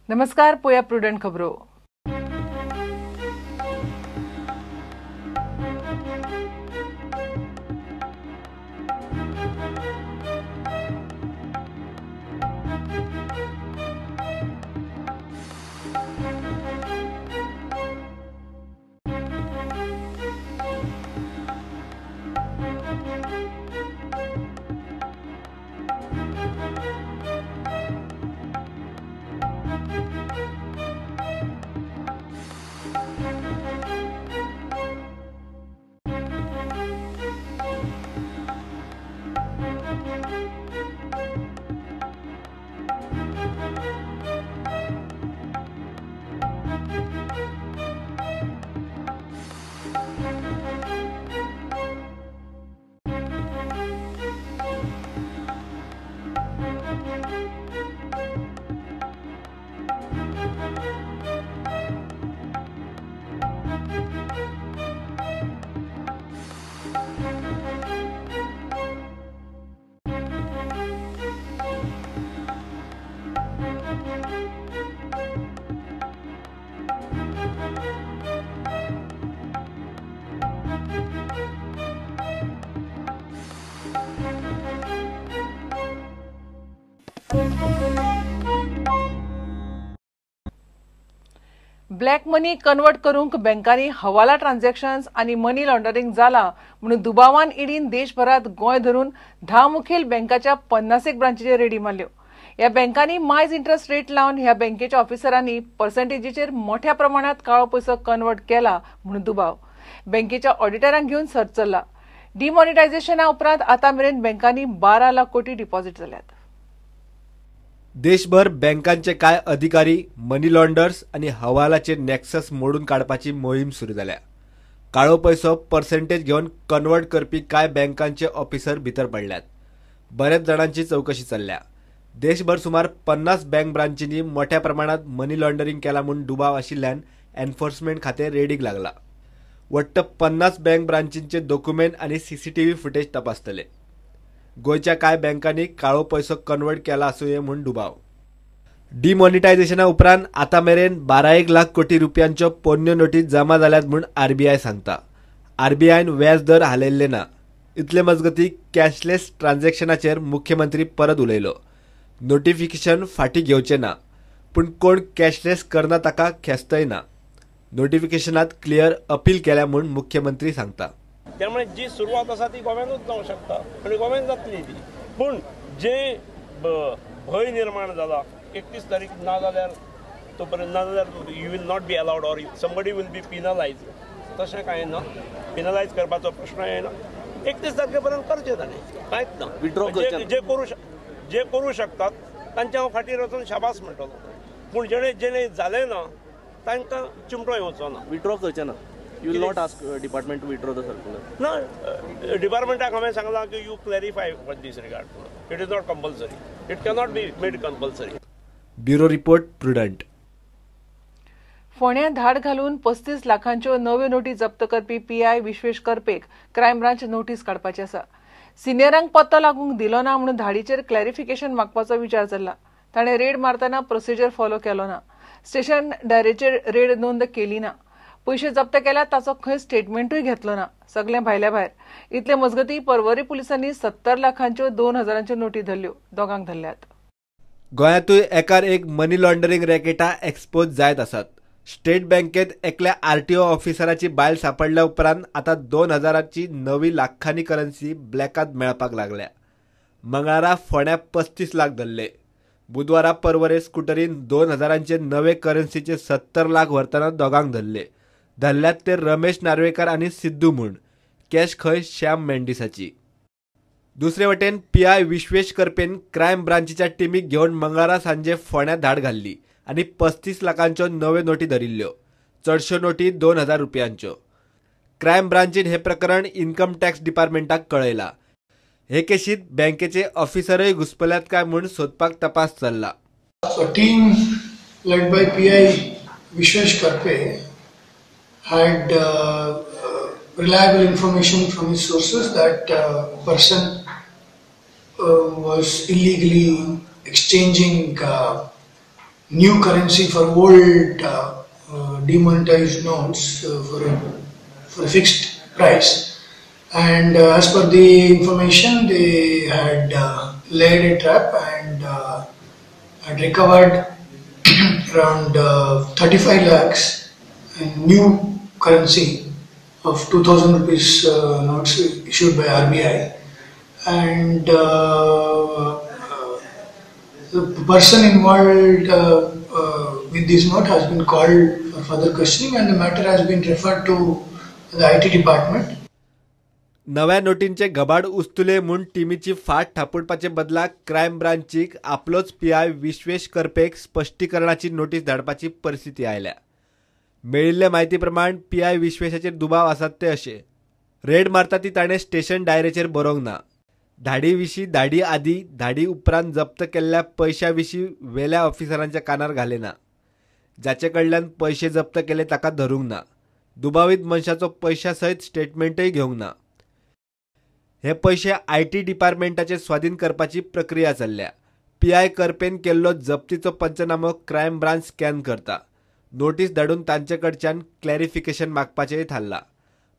नमस्कार, पोया प्रुडंट खबरो। ब्लॅक मनी कन्वर्ट करूंक बँकांनी हवाला ट्रान्झॅक्शन्स आणि मनी लॉन्ड्रिंग जाला म्हणून दुबावान ईडीन देशभरात गोंय धरून 10 मुखेल बँकाच्या 50 ब्रांचेचेर रेडी मारल्यो। ह्या बँकांनी मायज इंटरेस्ट रेट लावन ह्या बँकेच्या ऑफिसरांनी पर्सेंटेजीचेर मोठ्या प्रमाणात काळो पैसो कन्वर्ट केला म्हणून दुबाव बँकेच्या ऑडिटरांक घेऊन सर्च चल्ला। डिमॉनिटायझेशना उपरांत आता मेरेन बँकांनी 12 लाख कोटी डिपॉझिट जाल्यात। देशभर बँकांचे काय अधिकारी मनी लॉन्डर्स आणि हवालाचे नेक्सस मोडून काढपाची मोहीम सुरू झाल्या। काळो पैसो पर्सेंटेज घेऊन कन्वर्ट करपी काय बँकांचे ऑफिसर भितर पडल्यात। बरेच जणांची चौकशी चल्ल्या। देशभर सुमार 50 बँक ब्रांचींनी मोठ्या प्रमाणात मनी लॉन्डरिंग केला म्हणून दुबाव आशिल्ल्यान एन्फोर्समेंट खाते रेडीक लागला। वट्ट 50 बँक ब्रांचींचे डॉक्युमेंट आणि सीसीटीव्ही फुटेज तपासतले। गोयच्या काय बँकांनी काळो पैसो कन्वर्ट केला आसूये म्हणून दुबाव। डिमॉनिटायझेशना उपरांत आता मेरेन 12 लाख कोटी रुपयांच्यो पोन्न्यो नोटी जमा जाल्यात म्हणून आरबीआय सांगता। आरबीआयन व्याज दर हालयल्ले ना। इतले मजगती कॅशलेस ट्रान्झॅक्शनाचेर मुख्यमंत्री परत उलयलो। नोटिफिकेशन फाटी घेवचे ना, पूण कोण कॅशलेस करना ताका खेस्तय ना। नोटिफिकेशनात क्लियर अपील केल्या म्हणून मुख्यमंत्री सांगता। त्यामुळे जी सुरुवात आसा ती गोव्यानूच जावंक शकता आनी गोव्यान जातली ती, पूण जे भय निर्माण जाला 31 तारीख ना जाल्यार तो पर्यंत ना जाल्यार you will not be allowed or somebody will be penalised, तशें कांय ना। पिनलायज करपाचो प्रश्न येना। 31 तारखे पर्यंत करचें ताणें, कांयच ना। विड्रॉ जे करू शकतात तांच्या हांव फाटीर वचून शाबास म्हणटलो, पूण जेणे जालें ना तांकां चिमटो येवचो ना। विड्रॉ करचें ना। You will not ask department to withdraw the circular. No, department हांवें सांगलां की you clarify with this regard. It is not compulsory. It cannot be made compulsory. Bureau report Prudent. फोंड्यां धाड घालून 35 लाखांच्यो नव्यो नोटी जप्त करपी पीआय विश्वेश करपेक क्रायम ब्रांच नोटीस काडपाची आसा। सिनियरांक पत्तो लागूंक दिलो ना म्हणून धाडीचेर क्लॅरिफिकेशन मागपाचो विचार चल्ला। ताणें रेड मारतना प्रोसिजर फॉलो केलो ना। स्टेशन डायरेक्टर रेड नोंद केली ना। पैसे जप्त केल्यात ताचो खंय स्टेटमेंटूय घेतलो ना। सगळे भायल्या भायर। इतले मजगती पर्वरी पुलिसांनी 70 लाखांच्यो 2000च्यो नोटी धरल्यो। दोगांक धरल्यात। गोंयांतूय एकार एक मनी लॉन्डरिंग रॅकेटा एक्सपोज जायत आसात। स्टेट बँकेत एकल्या आरटीओ ऑफिसराची बायल सापडल्या उपरांत आता 2000ची नवी लाखांनी करन्सी ब्लॅकात मेळपाक लागल्या। मंगळारा फोंड्या 35 लाख धरले। बुधवारा पर्वरे स्कुटरीन 2000चे नवे करन्सीचे 70 लाख व्हरतना दोगांक धरले। धरल्यात ते रमेश नार्वेकर आणि सिद्धू म्हूण। कॅश खंय श्याम मेंडिसाची। दुसरे वटेन पीआय विश्वेश करपेन क्रायम ब्रांचीच्या टिमीक घेऊन मंगळारा सांजे फोंड्यां धाड घाल्ली आणि 35 लाखांच्यो नव्यो नोटी धरिल्ल्यो। चडश्यो नोटी 2000 रुपयांच्यो। क्रायम ब्रांचीन हे प्रकरण इन्कम टॅक्स डिपार्टमेंटाक कळयला। हे केशीत बँकेचे ऑफिसरय घुसपल्यात काय म्हूण सोदपाक तपास चल्ला। Team led by PI Vishwesh Karpe had reliable information from his sources that a person was illegally exchanging new currency for old demonetized notes for a fixed price. And as per the information, they had laid a trap and had recovered around 35 lakhs in new currency of 2000 rupees notes issued by RBI. And the person involved with this note has been called for further questioning, and the matter has been referred to the IT department. नव्या नोटींचे घबाड उस्तुले म्हूण टिमीची फाट थापूडपाचे बदला crime ब्रांचीक आपलोच PI Vishwesh करपेक स्पश्टीकरणाची notice धाडपाची परिस्थिती आयल्या. मेळिल्ले म्हायती प्रमाण PI विश्वेशाचेर दुबाव आसात ते अशे. रेड मारता ती ताणें स्टेशन डायरेचेर बरोवंक ना. धाडी विशीं धाडी आदीं धाडी उपरांत जप्त केल्ल्या पैशां विशीं वेल्या ऑफिसरांच्या कानार घालेना. जाचे कडल्यान पैसे जप्त केले ताका धरूंक ना. दुबावीत मनशाचो पैशा सयत स्टेटमेंटय घेवंक ना. हे पैसे IT डिपार्टमेंटाचे स्वाधीन करपाची प्रक्रिया चल्ल्या. PI करपेन केल्लो जप्तीचो पंचनामो क्रायम ब्रांच स्कॅन करता. नोटीस धाडून तांचे कडच्यान क्लॅरिफिकेशन मागपाचेय थारला.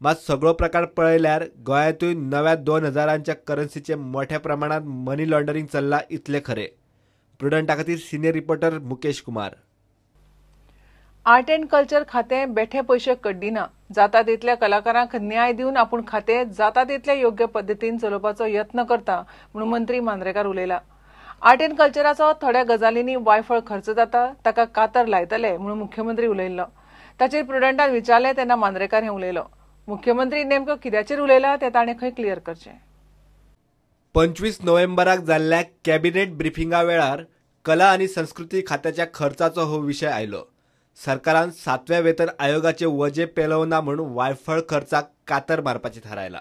मात सगळो प्रकार पळयल्यार गोंयांतूय नव्या 2000च्या करन्सीचे मोठ्या प्रमाणात मनी लॉन्डरिंग चल्ला इतले खरे. प्रुडंटा खातीर senior reporter Mukesh Kumar. Art and culture खातें बेठे पयशे कड्डिना. जाता तितल्या कलाकारांक न्याय दिवन आपूण खातें जाता तितल्या योग्य पद्दतीन चलोवपाचो यत्न करता म्हणून मंत्री मांद्रेकार उलयला. आर्ट अँड कल्चराचो थोड्या गजालींनी वायफळ खर्च जाता ताका कातर लायतले म्हणून मुख्यमंत्री उलयल्लो. ताचेर प्रुडंटान विचारलें तेन्ना मांद्रेकार हें उलयलो. मुख्यमंत्री नेमको कित्याचेर उलयला तें ताणें खंय क्लियर करचें. 25 नोव्हेंबराक जाल्ल्या कॅबिनेट ब्रिफिंगा वेळार कला आनी संस्कृती खात्याच्या खर्चाचो हो विशय आयलो. सरकारान 7व्या वेतन आयोगाचे वजे पेलवना म्हणून वायफळ खर्चाक कातर मारपाचें थारायला.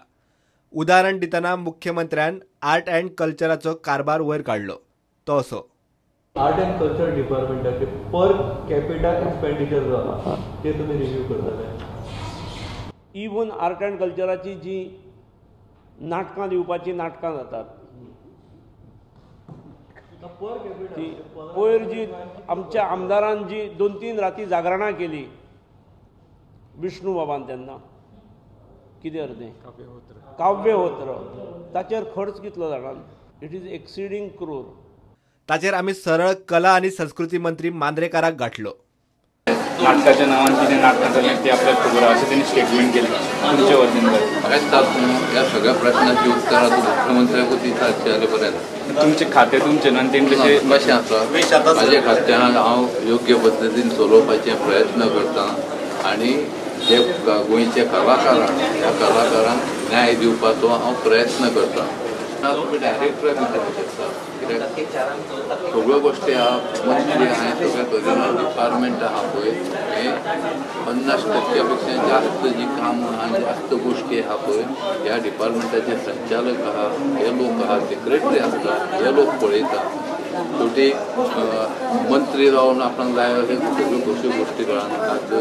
उदाहरण दितना मुख्यमंत्र्यान आर्ट अँड कल्चराचो कारभार वयर काडलो. तो असो. आर्ट अँड कल्चर डिपार्टमेंटाचे पर कॅपिटा एक्सपेंडिचर जो आसा ते तुमी रिव्यू करतले. इवन आर्ट अँड कल्चराची जी नाटकां दिवपाची नाटकां जातात ती पयर जी आमच्या आमदारान जी 2-3 राती जागरणां केली विष्णू बाबान तेन्ना कितें अर्दें काव्यहोत्र ताचेर खर्च कितलो जाणां. It is exceeding crore. ताचेर आमी सरळ कला आनी संस्कृती मंत्री मांद्रेकाराक गाठलो. नाटकाच्या नावान कितें नाटकां जालें तें आपल्याक खबर आहा अशें तेणी स्टेटमेंट केलें. तुमचे वतीन या सगळ्या प्रश्नाची उत्तरां मुख्यमंत्र्याकूच दिवपाची जाल्यार बरें. तुमचे खातें तुमचें न्हू तेणी कशें आसा म्हाज्या खात्यान हांव योग्य पद्दतीन चलोवपाचे प्रयत्न करतां आनी जे गोंयचे कलाकारांक ह्या कलाकारांक न्याय दिवपाचो हांव प्रयत्न करतां. तुमी डायरेक्टराक विचारूंक शकता कित्याक सगळ्यो गोश्टी आहा मंत्री हांवें सगळे करिना डिपार्टमेंट आहा पळय हे 50% पेक्षा जास्त जी कामां आनी जास्त गोश्टी आहा पळय ह्या डिपार्टमेंटाचे संचालक आहा हे लोक आहा सेक्रेटरी आसता हे लोक पळयता. शेवटी मंत्री जावन आपणाक जाय अशें सगळ्यो कश्यो गोश्टी कळनात.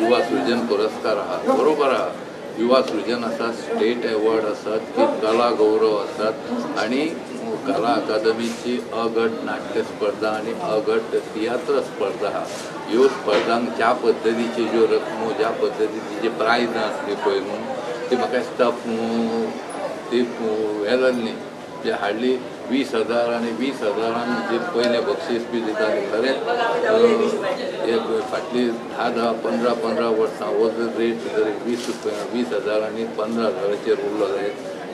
युवा सृजन पुरस्कार आहा बरोबर आहा. युवा सृजन आसात स्टेट अवॉर्ड आसात की कला गौरव आसात आनी कला अकादमीची अगट नाट्य स्पर्धा आनी अगट तियात्र स्पर्धा आहा. ह्यो स्पर्धांक ज्या पद्दतीच्यो ज्यो रक्कमो ज्या पद्दतीची जे प्रायजां आसली पळय न्हू ती म्हाका दिसता ती हें जाल्ली जे हार्डली 20,000 आनी 20,000 जे पयलें बक्षीस बी दिताले खरेंच एक फाटली 10-15 वर्सां हो जर रेट जर 20,000 आनी 15,000चेर उरलो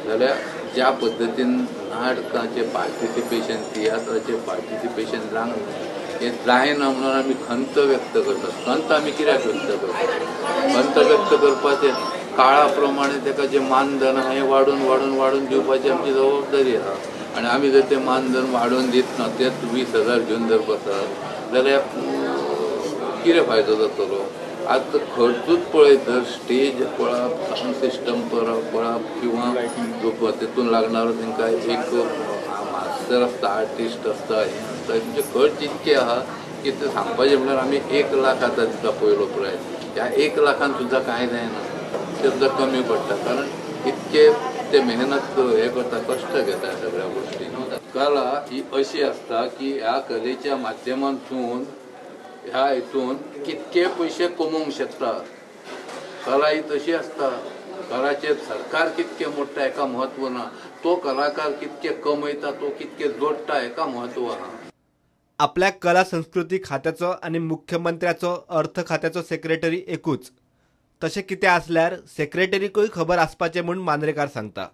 जाल्यार ज्या पद्दतीन नाटकाचें पार्टिसिपेशन तियात्राचें पार्टिसिपेशन जावंक हें जायना म्हणून आमी खंत व्यक्त करतात. खंत आमी कित्याक व्यक्त करतात. खंत व्यक्त करपाचें काळा प्रमाणे ताका जें मानधन आहा हें वाडून दिवपाची आमची जबाबदारी आहा आनी आमी जर तें मानधन वाडोवन दित ना तेच 20,000 घेवन जर बसत जाल्यार कितें फायदो जातलो. आतां खर्चूच पळयत जर स्टेज पळप सावंड सिस्टम पळप किंवा तितून लागणारो तांकां एक मास्टर आसता आर्टिस्ट आसता हें आसता म्हणजे खर्च इतके आहा की ते सांगपाचें म्हळ्यार आमी 1 लाख आतां दिता पयलो प्रायज. ह्या 1 लाखान सुद्दां कांय जायना ते सुद्दां कमी पडटा कारण इतके ते मेहनत हे करता कश्ट घेता सगळ्या गोश्टी. कला ही अशी असता की ह्या कलेच्या माध्यमातून ह्या हितून कितके पयशे कमवूंक शकता. कला ही तशी असता, कलाचेर सरकार कितके मोडटा हेका म्हत्व ना, तो कलाकार कितके कमयता, तो कितके जोडटा हेका म्हत्व आहा. आपल्या कला संस्कृती खात्याचो आणि मुख्यमंत्र्याचो अर्थ खात्याचो सेक्रेटरी एकूच. तशें कितें आसल्यार सेक्रेटरीकूय खबर आसपाचें म्हूण मांद्रेकार सांगता.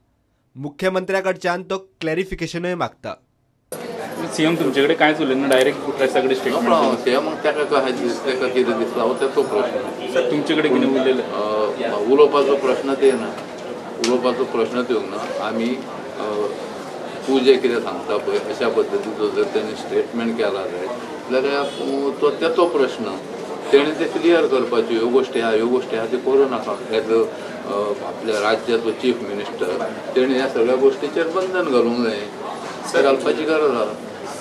मुख्यमंत्र्याकडच्यान तो क्लॅरिफिकेशनूय मागता. सीएम तुमच्याकडे कांयच उलयना, डायरेक्ट प्रेसाकडे स्टेटमेंट. सीएम ताका ताका कितें दिसता हो तेचो प्रश्न. तुमचे कडेन कितें उलयलें? उलोवपाचो प्रश्न येना, उलोवपाचो प्रश्न येवंक ना. आमी तूं जें कितें सांगता पळय अशा पद्दतीचो जर तेणी स्टेटमेंट केला जाल्यार तो तेचो प्रश्न. तेणी ते क्लियर करपाच्यो ह्यो गोश्टी आहा, ह्यो गोश्टी आहा त्यो करूं नाका. एज आपल्या राज्याचो चीफ मिनिस्टर तेणी ह्या सगळ्या गोश्टीचेर बंधन घालूंक जाय. ते घालपाची गरज आहा.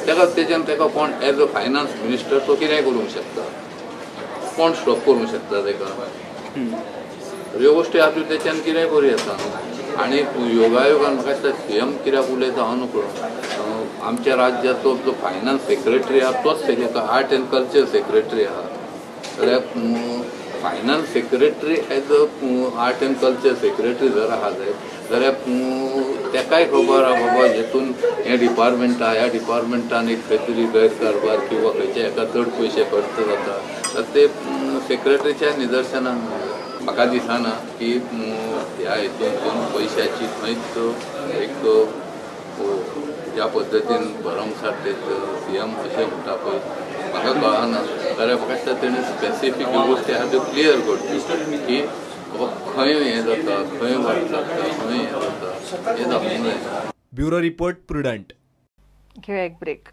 तेका तेच्यान तेका कोण एज अ फायनान्स मिनिस्टर तो कितेंय करूंक शकता, कोण स्टॉप करूंक शकता तेका. ह्यो गोश्टी आहा त्यो तेच्यान कितेंय करूं येता. आनी योगायोगान म्हाका दिसता सीएम कित्याक उलयता हांव नको. आमच्या राज्याचो जो फायनान्स सेक्रेटरी आहा तोच आर्ट एंड कल्चर सेक्रेटरी आहा. जाल्यार finance secretary as a art end culture secretary जर आहा जाल्यार तेकाय खबर आहा बाबा हेतून हे डिपार्टमेंट आहा, ह्या डिपार्टमेंटान एक खंय तरी गैरकारबार किंवा खंयच्या हेका चड पयशे खर्च जाता. तर ते सेक्रेटरीच्या निदर्शनान म्हाका दिसना की ह्या हितून पयशाची खंयच एक ज्या पद्दतीन भरमसाट सीएम अशें म्हणटा पळय म्हाका कळना. जाल्यार म्हाका दिसता तेणी स्पेसिफीक ह्यो गोश्टी आहा त्यो क्लियर करच्यो की खंय हें जाता, खंय वाट जाता, खंय हें जाता हें दाखोवंक जाय. Bureau report prudent. घेऊया एक ब्रेक.